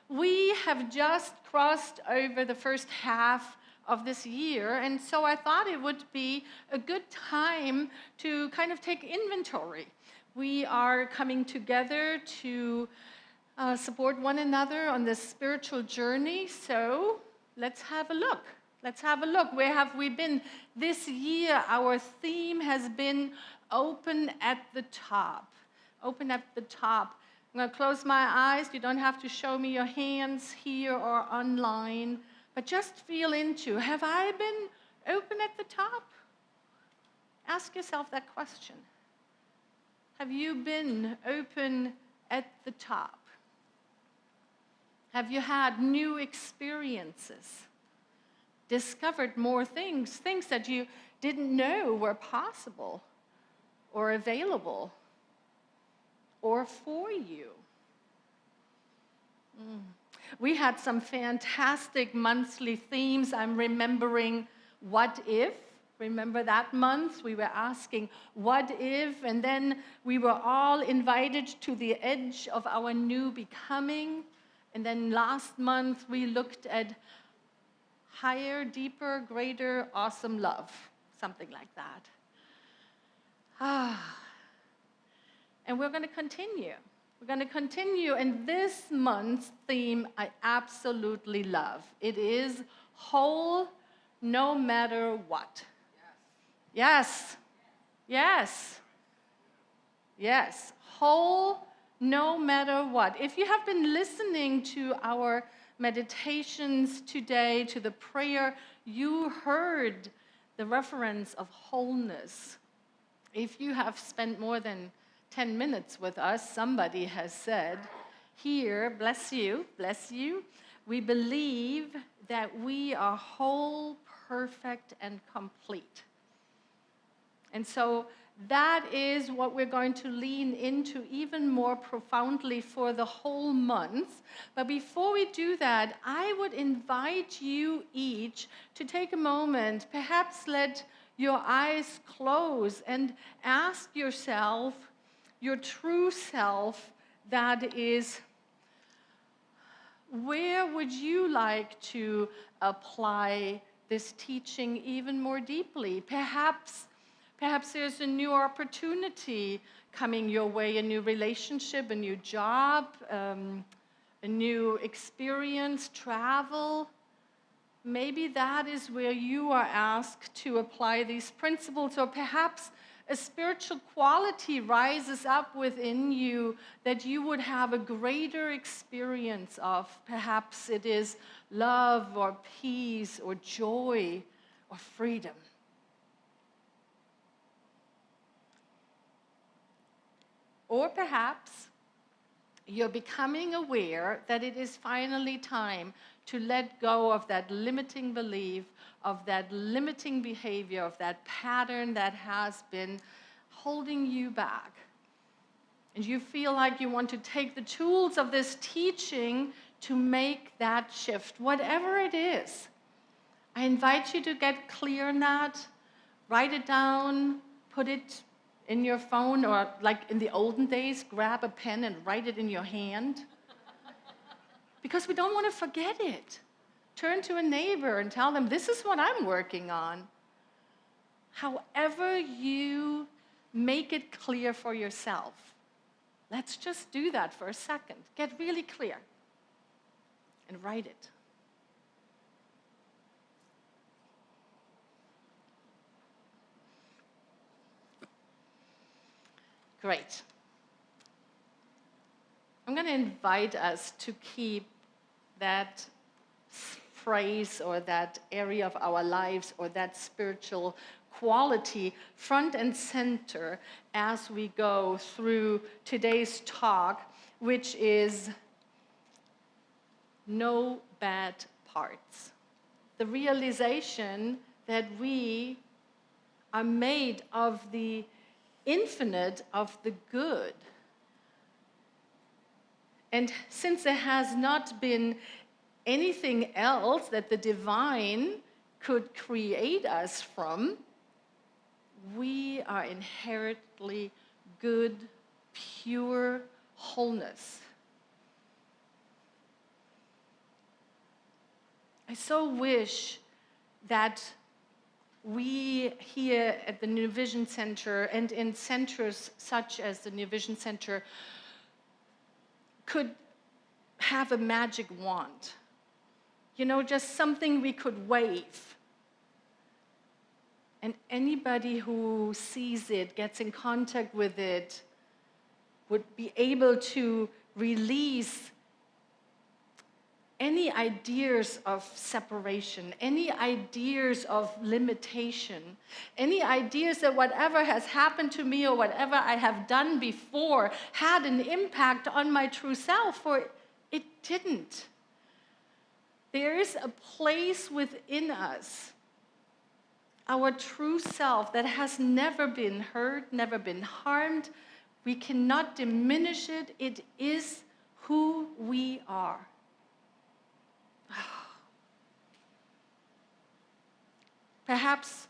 We have just crossed over the first half of this year, and so I thought it would be a good time to kind of take inventory. We are coming together to support one another on this spiritual journey, so let's have a look. Let's have a look. Where have we been? This year, our theme has been open at the top. Open at the top. I'm going to close my eyes. You don't have to show me your hands here or online, but just feel into, have I been open at the top? Ask yourself that question. Have you been open at the top? Have you had new experiences? Discovered more things that you didn't know were possible or available or for you? We had some fantastic monthly themes. I'm remembering what if. Remember that month? We were asking, what if? And then we were all invited to the edge of our new becoming. And then last month, we looked at higher, deeper, greater, awesome love. Something like that. And we're going to continue. We're going to continue. And this month's theme I absolutely love. It is whole no matter what. Yes. Yes. Yes. Whole no matter what. If you have been listening to our meditations today, to the prayer, you heard the reference of wholeness. If you have spent more than 10 minutes with us, somebody has said, here, bless you, we believe that we are whole, perfect, and complete. And so that is what we're going to lean into even more profoundly for the whole month. But before we do that, I would invite you each to take a moment, perhaps let your eyes close and ask yourself, your true self, that is, where would you like to apply this teaching even more deeply? Perhaps there's a new opportunity coming your way, a new relationship, a new job, a new experience, travel. Maybe that is where you are asked to apply these principles, or perhaps a spiritual quality rises up within you that you would have a greater experience of. Perhaps it is love or peace or joy or freedom. Or perhaps you're becoming aware that it is finally time to let go of that limiting belief, of that limiting behavior, of that pattern that has been holding you back. And you feel like you want to take the tools of this teaching to make that shift, whatever it is. I invite you to get clear on that, write it down, put it in your phone, or like in the olden days, grab a pen and write it in your hand. Because we don't want to forget it. Turn to a neighbor and tell them, this is what I'm working on. However you make it clear for yourself. Let's just do that for a second. Get really clear and write it. Great. I'm going to invite us to keep that phrase or that area of our lives or that spiritual quality front and center as we go through today's talk, which is no bad parts. The realization that we are made of the infinite, of the good. And since there has not been anything else that the divine could create us from, we are inherently good, pure wholeness. I so wish that we here at the New Vision Center and in centers such as the New Vision Center could have a magic wand. You know, just something we could wave. And anybody who sees it, gets in contact with it, would be able to release any ideas of separation, any ideas of limitation, any ideas that whatever has happened to me or whatever I have done before had an impact on my true self, or it didn't. There is a place within us, our true self, that has never been hurt, never been harmed. We cannot diminish it. It is who we are. Perhaps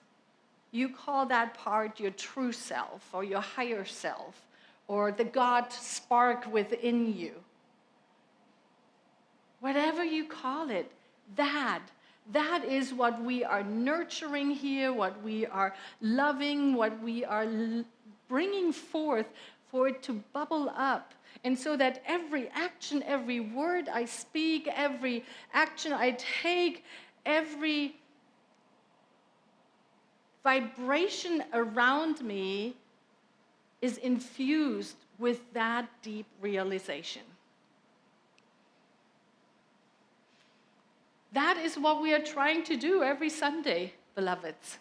you call that part your true self or your higher self or the God spark within you. Whatever you call it, that is what we are nurturing here, what we are loving, what we are bringing forth for it to bubble up. And so that every action, every word I speak, every action I take, every vibration around me is infused with that deep realization. That is what we are trying to do every Sunday, beloveds.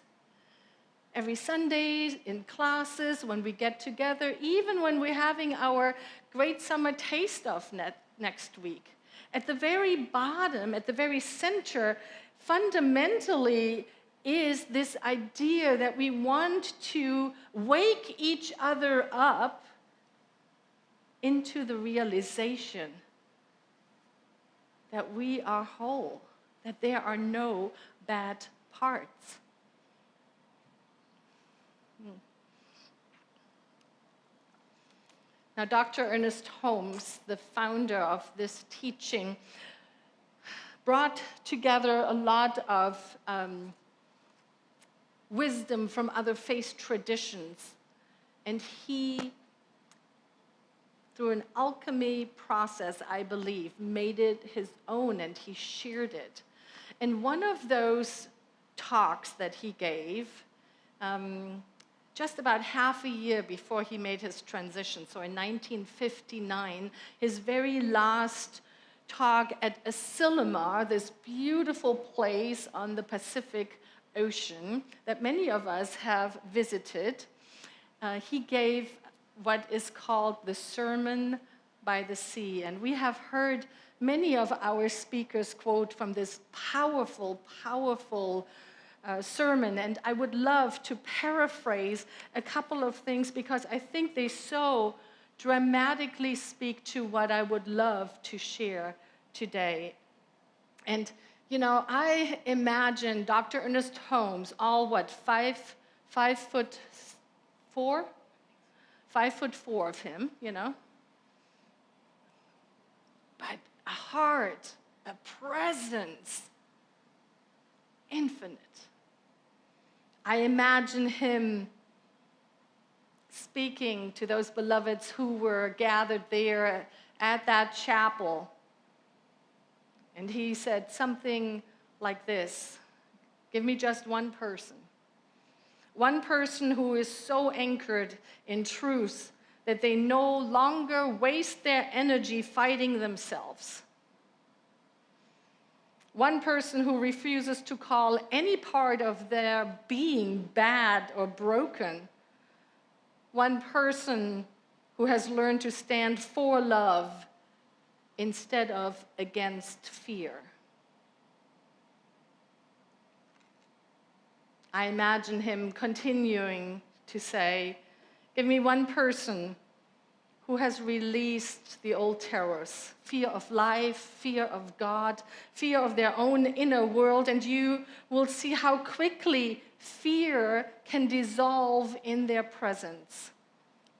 Every Sunday in classes, when we get together, even when we're having our great summer taste-off next week. At the very bottom, at the very center, fundamentally is this idea that we want to wake each other up into the realization that we are whole, that there are no bad parts. Now, Dr. Ernest Holmes, the founder of this teaching, brought together a lot of wisdom from other faith traditions. And he, through an alchemy process, I believe, made it his own and he shared it. And one of those talks that he gave, just about half a year before he made his transition, so in 1959, his very last talk at Asilomar, this beautiful place on the Pacific Ocean that many of us have visited, he gave what is called the Sermon by the Sea. And we have heard many of our speakers quote from this powerful, powerful sermon. And I would love to paraphrase a couple of things because I think they so dramatically speak to what I would love to share today. And you know, I imagine Dr. Ernest Holmes, all what, 5'4"? 5'4" of him, you know. But a heart, a presence, infinite. I imagine him speaking to those beloveds who were gathered there at that chapel. And he said something like this: give me just one person who is so anchored in truth that they no longer waste their energy fighting themselves. One person who refuses to call any part of their being bad or broken. One person who has learned to stand for love instead of against fear. I imagine him continuing to say, give me one person who has released the old terrors, fear of life, fear of God, fear of their own inner world, and you will see how quickly fear can dissolve in their presence.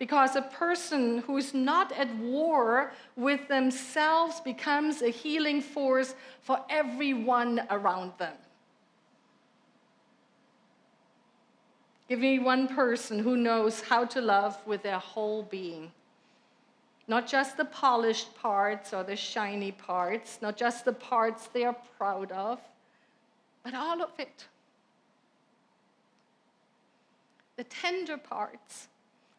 Because a person who is not at war with themselves becomes a healing force for everyone around them. Give me one person who knows how to love with their whole being. Not just the polished parts or the shiny parts, not just the parts they are proud of, but all of it. The tender parts,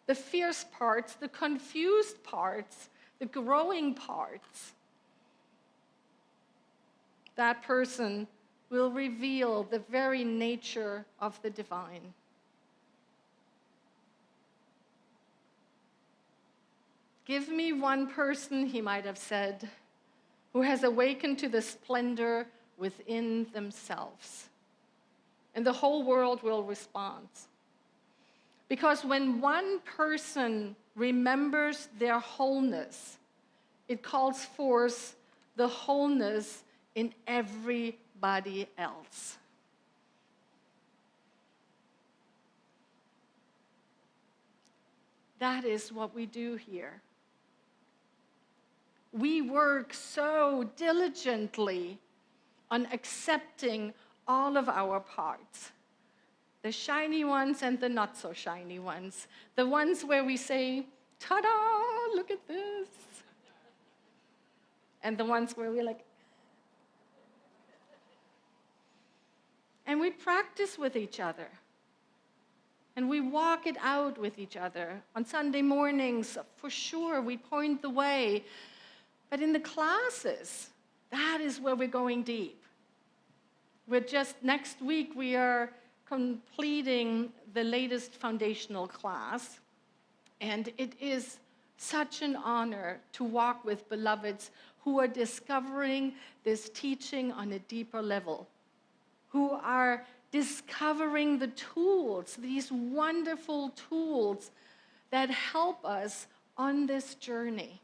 the fierce parts, the confused parts, the growing parts. That person will reveal the very nature of the divine. Give me one person, he might have said, who has awakened to the splendor within themselves. And the whole world will respond. Because when one person remembers their wholeness, it calls forth the wholeness in everybody else. That is what we do here. We work so diligently on accepting all of our parts. The shiny ones and the not so shiny ones. The ones where we say, ta-da, look at this. And the ones where we're like, and we practice with each other. And we walk it out with each other. On Sunday mornings, for sure, we point the way. But in the classes, that is where we're going deep. Next week, we are completing the latest foundational class. And it is such an honor to walk with beloveds who are discovering this teaching on a deeper level, who are discovering the tools, these wonderful tools that help us on this journey.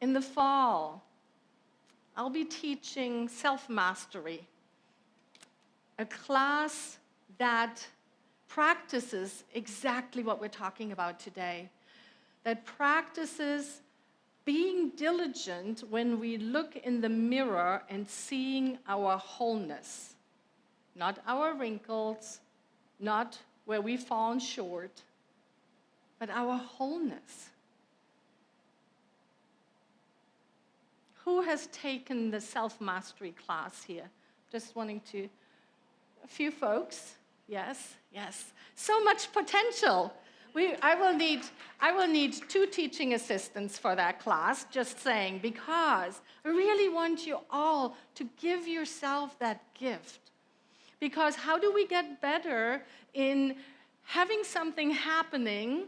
In the fall, I'll be teaching self-mastery, a class that practices exactly what we're talking about today, that practices being diligent when we look in the mirror and seeing our wholeness, not our wrinkles, not where we've fallen short, but our wholeness. Who has taken the self-mastery class here? Just wanting to, a few folks. Yes, yes. So much potential. I will need 2 teaching assistants for that class, just saying, because I really want you all to give yourself that gift. Because how do we get better in having something happening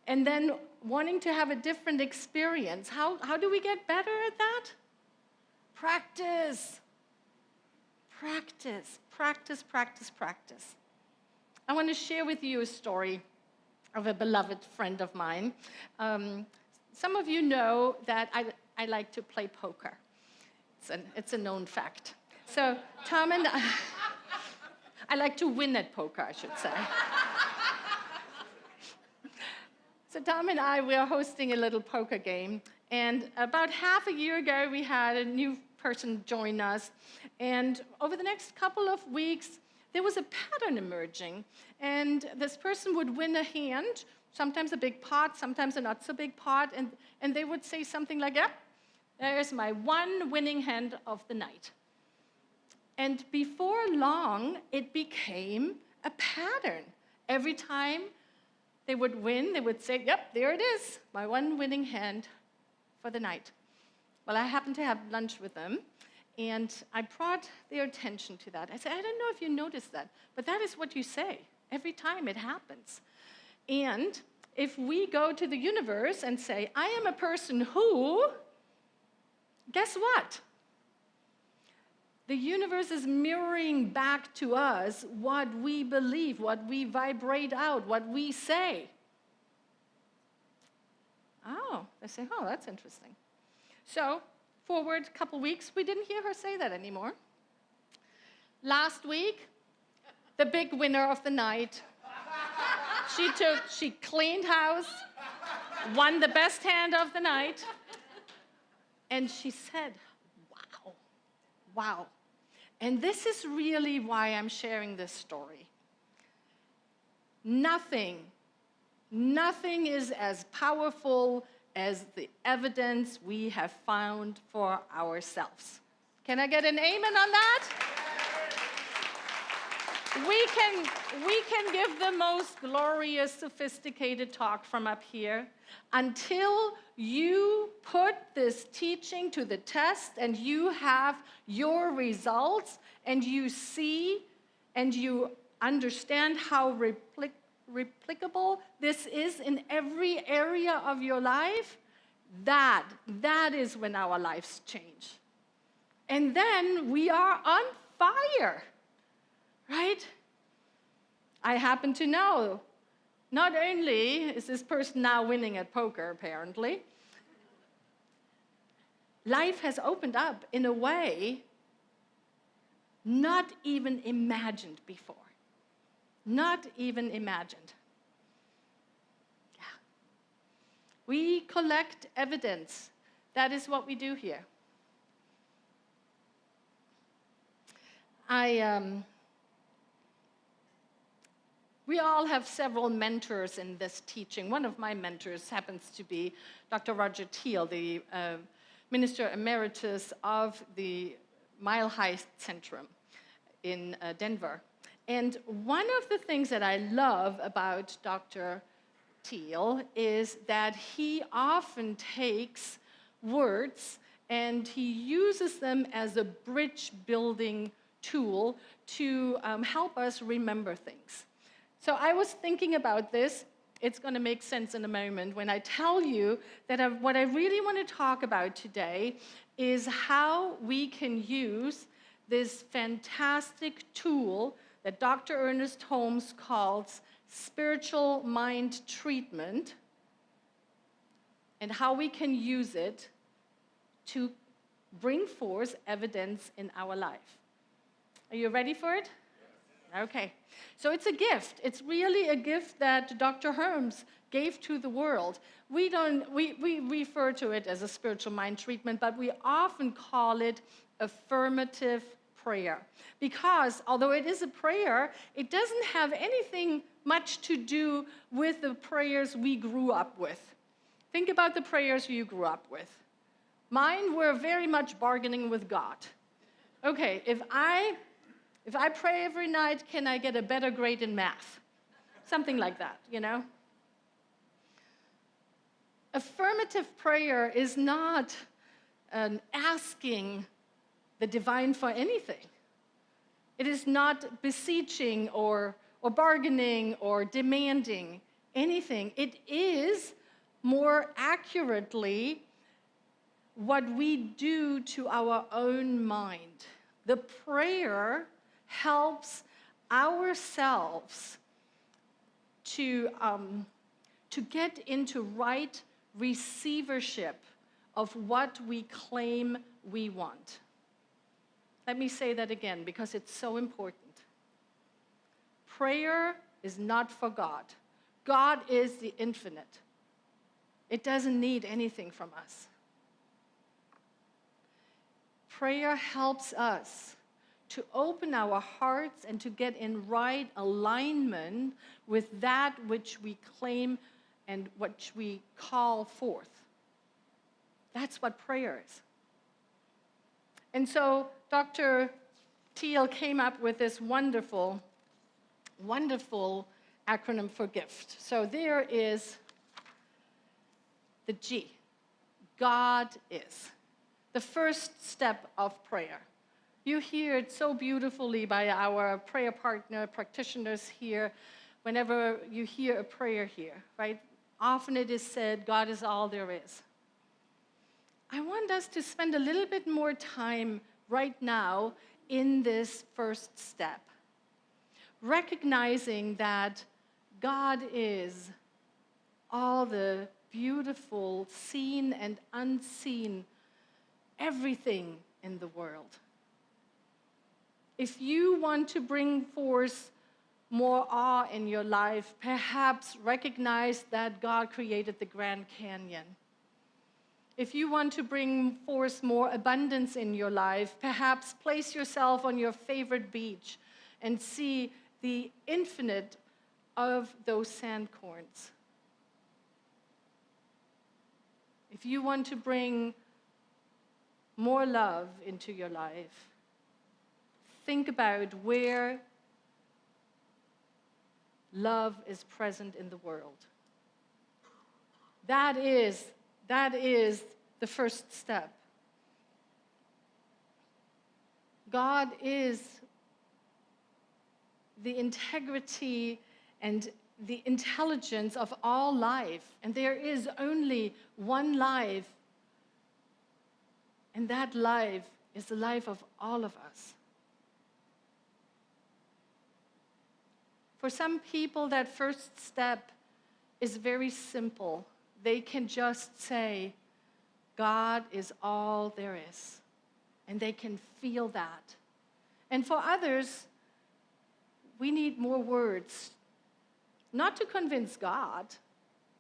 and then wanting to have a different experience? How do we get better at that? Practice. Practice, practice, practice, practice. I want to share with you a story of a beloved friend of mine. Some of you know that I like to play poker. It's a known fact. So Tom and I like to win at poker, I should say. So Tom and I, we are hosting a little poker game. And about half a year ago, we had a new person join us. And over the next couple of weeks, there was a pattern emerging. And this person would win a hand, sometimes a big pot, sometimes a not so big pot. And they would say something like, yep, there's my one winning hand of the night. And before long, it became a pattern. Every time they would win, they would say, yep, there it is, my one winning hand for the night. Well, I happened to have lunch with them, and I brought their attention to that. I said, I don't know if you noticed that, but that is what you say every time it happens. And if we go to the universe and say, I am a person who, guess what? The universe is mirroring back to us what we believe, what we vibrate out, what we say. Oh, they say, oh, that's interesting. So, forward a couple weeks, we didn't hear her say that anymore. Last week, the big winner of the night. She cleaned house, won the best hand of the night. And she said, wow, wow. And this is really why I'm sharing this story. Nothing is as powerful as the evidence we have found for ourselves. Can I get an amen on that? We can give the most glorious, sophisticated talk from up here until you put this teaching to the test and you have your results and you see and you understand how replicable this is in every area of your life. That is when our lives change. And then we are on fire. Right? I happen to know, not only is this person now winning at poker, apparently, life has opened up in a way not even imagined before. Not even imagined. Yeah. We collect evidence. That is what we do here. We all have several mentors in this teaching. One of my mentors happens to be Dr. Roger Thiel, the Minister Emeritus of the Mile High Centrum in Denver. And one of the things that I love about Dr. Thiel is that he often takes words and he uses them as a bridge-building tool to help us remember things. So I was thinking about this. It's going to make sense in a moment when I tell you that what I really want to talk about today is how we can use this fantastic tool that Dr. Ernest Holmes calls spiritual mind treatment, and how we can use it to bring forth evidence in our life. Are you ready for it? Okay. So it's a gift. It's really a gift that Dr. Holmes gave to the world. We refer to it as a spiritual mind treatment, but we often call it affirmative prayer. Because although it is a prayer, it doesn't have anything much to do with the prayers we grew up with. Think about the prayers you grew up with. Mine were very much bargaining with God. Okay, if I pray every night, can I get a better grade in math? Something like that, you know? Affirmative prayer is not asking the divine for anything. It is not beseeching or bargaining or demanding anything. It is more accurately what we do to our own mind. The prayer helps ourselves to get into right receivership of what we claim we want. Let me say that again because it's so important. Prayer is not for God. God is the infinite. It doesn't need anything from us. Prayer helps us to open our hearts and to get in right alignment with that which we claim and which we call forth. That's what prayer is. And so Dr. Thiel came up with this wonderful, wonderful acronym for gift. So there is the G. God is. The first step of prayer. You hear it so beautifully by our prayer partner, practitioners here, whenever you hear a prayer here, right? Often it is said, God is all there is. I want us to spend a little bit more time right now in this first step, recognizing that God is all the beautiful, seen and unseen, everything in the world. If you want to bring forth more awe in your life, perhaps recognize that God created the Grand Canyon. If you want to bring forth more abundance in your life, perhaps place yourself on your favorite beach and see the infinite of those sandcorns. If you want to bring more love into your life, think about where love is present in the world. That is the first step. God is the integrity and the intelligence of all life, and there is only one life, and that life is the life of all of us. For some people, that first step is very simple. They can just say, God is all there is, and they can feel that. And for others, we need more words, not to convince God,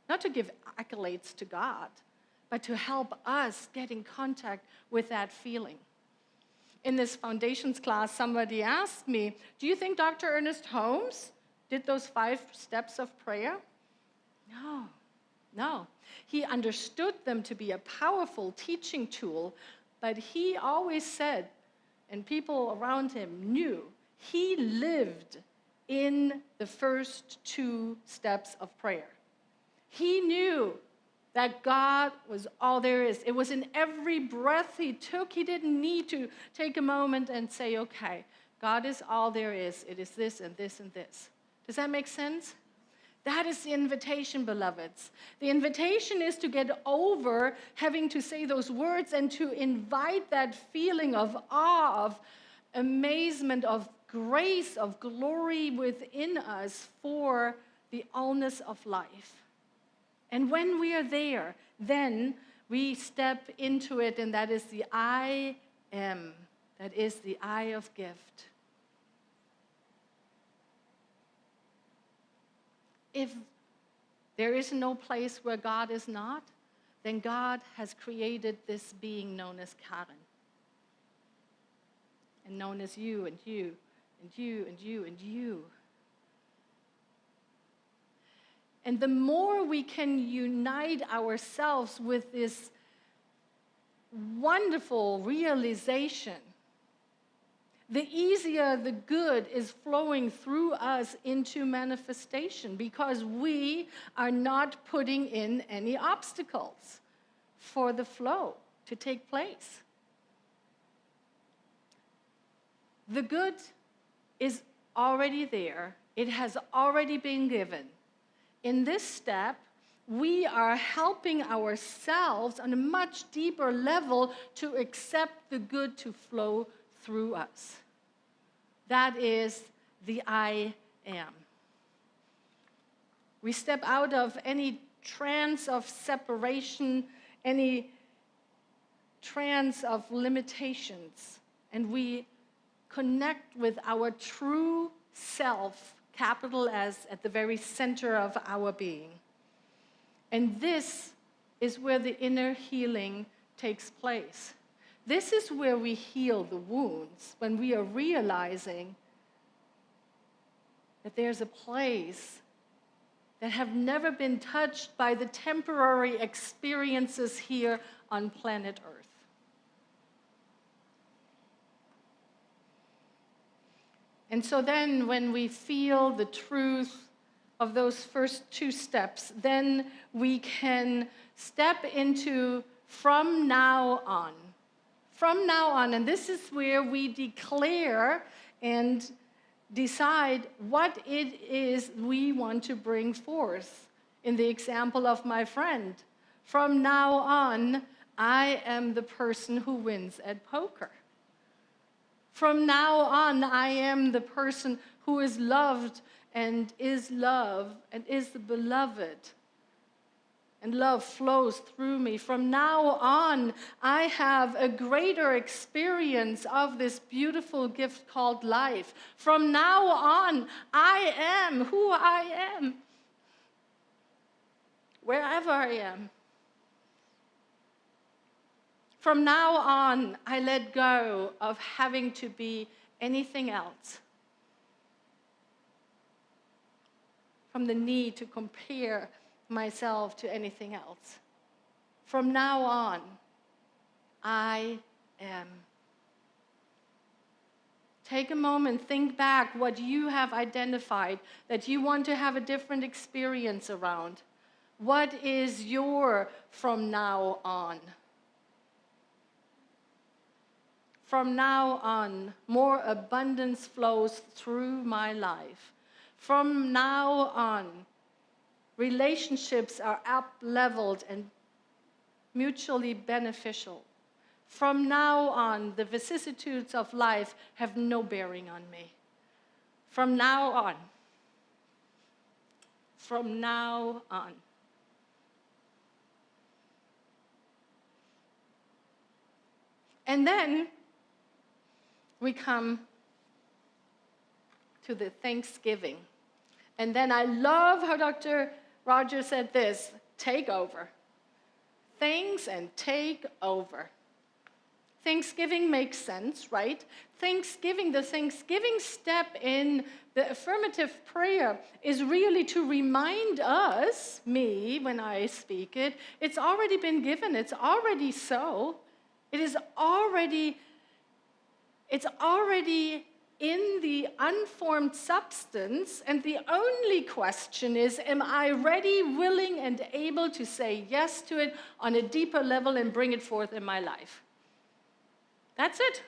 not to give accolades to God, but to help us get in contact with that feeling. In this foundations class, somebody asked me, do you think Dr. Ernest Holmes did those 5 steps of prayer? No. He understood them to be a powerful teaching tool, but he always said, and people around him knew, he lived in the first 2 steps of prayer. He knew that God was all there is. It was in every breath he took. He didn't need to take a moment and say, okay, God is all there is. It is this and this and this. Does that make sense? That is the invitation, beloveds. The invitation is to get over having to say those words and to invite that feeling of awe, of amazement, of grace, of glory within us for the allness of life. And when we are there, then we step into it, and that is the I am. That is the I of gift. If there is no place where God is not, then God has created this being known as Karen. And known as you and you and you and you and you. And the more we can unite ourselves with this wonderful realization, the easier the good is flowing through us into manifestation, because we are not putting in any obstacles for the flow to take place. The good is already there. It has already been given. In this step, we are helping ourselves on a much deeper level to accept the good to flow through us. That is the I am. We step out of any trance of separation, any trance of limitations, and we connect with our true self, capital S, at the very center of our being. And this is where the inner healing takes place. This is where we heal the wounds, when we are realizing that there's a place that have never been touched by the temporary experiences here on planet Earth. And so then when we feel the truth of those first 2 steps, then we can step into from now on. From now on, and this is where we declare and decide what it is we want to bring forth. In the example of my friend, from now on, I am the person who wins at poker. From now on, I am the person who is loved and is loved and is the beloved. and love flows through me. From now on, I have a greater experience of this beautiful gift called life. From now on, I am who I am, wherever I am. From now on, I let go of having to be anything else. From the need to compare myself to anything else. From now on, I am. Take a moment, think back what you have identified that you want to have a different experience around. What is your from now on? From now on, more abundance flows through my life. From now on, relationships are up-leveled and mutually beneficial. From now on, the vicissitudes of life have no bearing on me. From now on. From now on. And then we come to the Thanksgiving. And then I love how Dr. Roger said this, take over. Thanks and take over. Thanksgiving makes sense, right? The Thanksgiving step in the affirmative prayer is really to remind us, me, when I speak it, it's already been given, it's already so. It's already in the unformed substance, and the only question is, am I ready, willing, and able to say yes to it on a deeper level and bring it forth in my life? That's it.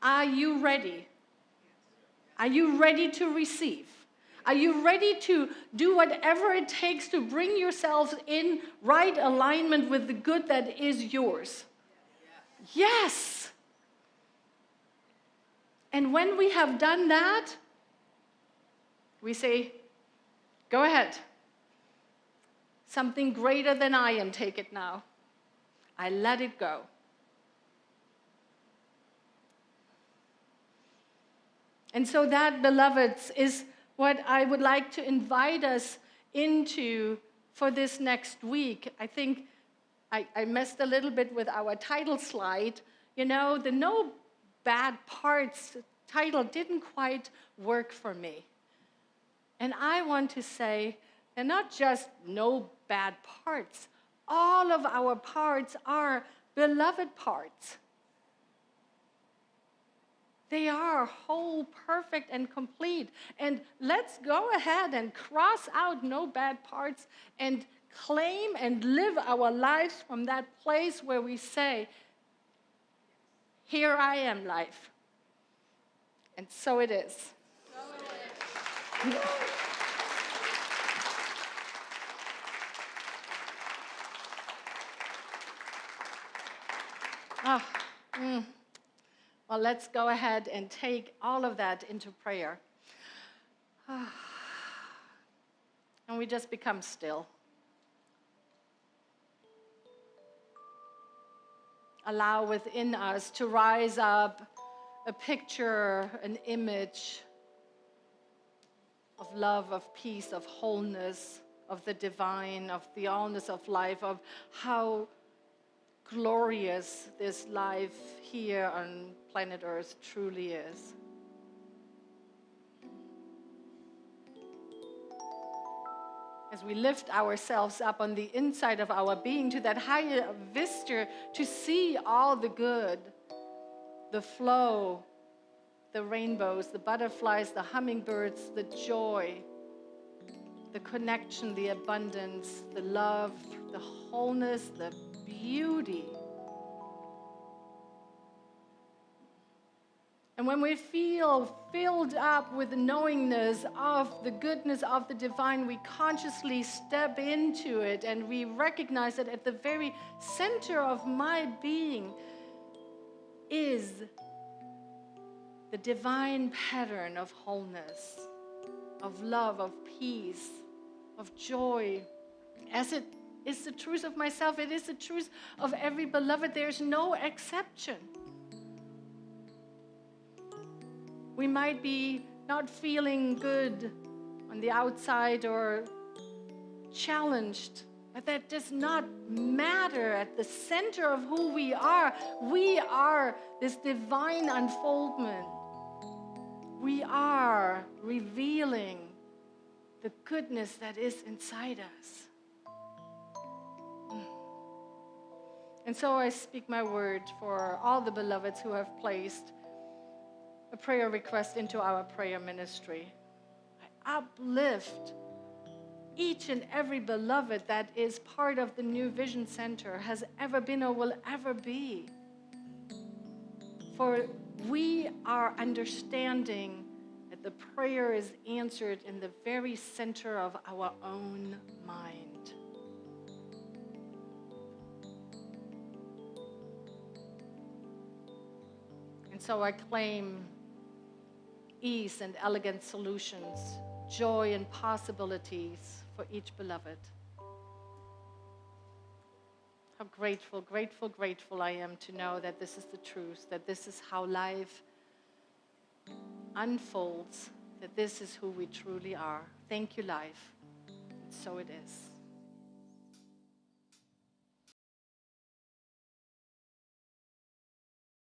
Are you ready? Are you ready to receive? Are you ready to do whatever it takes to bring yourselves in right alignment with the good that is yours? Yes. And when we have done that, we say, go ahead. Something greater than I am, take it now. I let it go. And so that, beloveds, is what I would like to invite us into for this next week. I think I messed a little bit with our title slide. You know, the no bad parts title didn't quite work for me. And I want to say, they're not just no bad parts. All of our parts are beloved parts. They are whole, perfect, and complete. And let's go ahead and cross out no bad parts and claim and live our lives from that place where we say, here I am, life. And so it is. So it is. Well, let's go ahead and take all of that into prayer. And we just become still. Allow within us to rise up a picture, an image of love, of peace, of wholeness, of the divine, of the allness of life, of how glorious this life here on planet Earth truly is. As we lift ourselves up on the inside of our being to that higher vista to see all the good, the flow, the rainbows, the butterflies, the hummingbirds, the joy, the connection, the abundance, the love, the wholeness, the beauty. And when we feel filled up with the knowingness of the goodness of the divine, we consciously step into it and we recognize that at the very center of my being is the divine pattern of wholeness, of love, of peace, of joy, as it is the truth of myself, it is the truth of every beloved. There's no exception. We might be not feeling good on the outside or challenged, but that does not matter. At the center of who we are this divine unfoldment. We are revealing the goodness that is inside us. And so I speak my word for all the beloveds who have placed a prayer request into our prayer ministry. I uplift each and every beloved that is part of the New Vision Center, has ever been or will ever be. For we are understanding that the prayer is answered in the very center of our own mind. And so I claim ease and elegant solutions, joy and possibilities for each beloved. How grateful, grateful, grateful I am to know that this is the truth, that this is how life unfolds, that this is who we truly are. Thank you, life. And so it is.